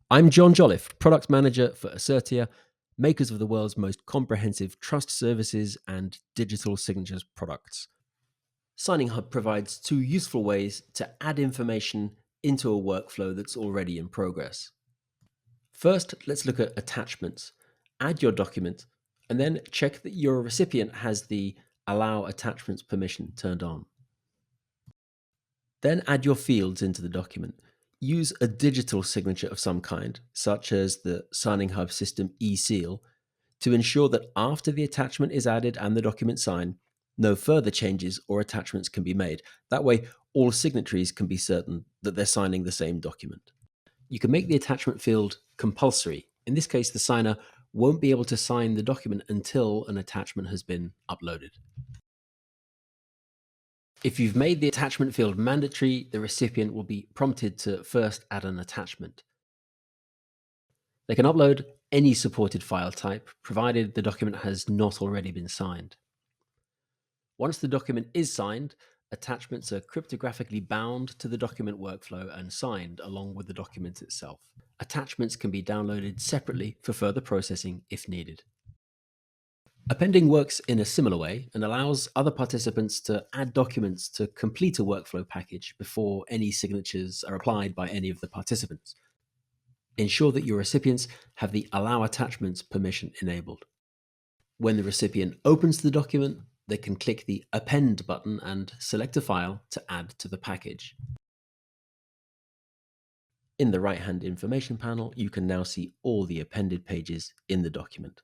I'm John Jolliffe, Product Manager for Ascertia, makers of the world's most comprehensive trust services and digital signatures products. SigningHub provides two useful ways to add information into a workflow that's already in progress. First, let's look at attachments. Add your document and then check that your recipient has the Allow Attachments permission turned on. Then add your fields into the document. Use a digital signature of some kind, such as the SigningHub system eSeal, to ensure that after the attachment is added and the document signed, no further changes or attachments can be made. That way, all signatories can be certain that they're signing the same document. You can make the attachment field compulsory. In this case, the signer won't be able to sign the document until an attachment has been uploaded. If you've made the attachment field mandatory, the recipient will be prompted to first add an attachment. They can upload any supported file type, provided the document has not already been signed. Once the document is signed, attachments are cryptographically bound to the document workflow and signed along with the document itself. Attachments can be downloaded separately for further processing if needed. Appending works in a similar way and allows other participants to add documents to complete a workflow package before any signatures are applied by any of the participants. Ensure that your recipients have the Allow Attachments permission enabled. When the recipient opens the document, they can click the Append button and select a file to add to the package. In the right-hand information panel, you can now see all the appended pages in the document.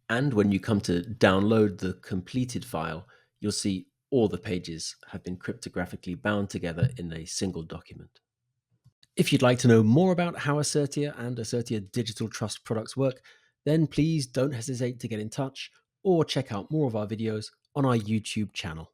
And when you come to download the completed file, you'll see all the pages have been cryptographically bound together in a single document. If you'd like to know more about how Ascertia and Ascertia Digital Trust products work, then please don't hesitate to get in touch or check out more of our videos on our YouTube channel.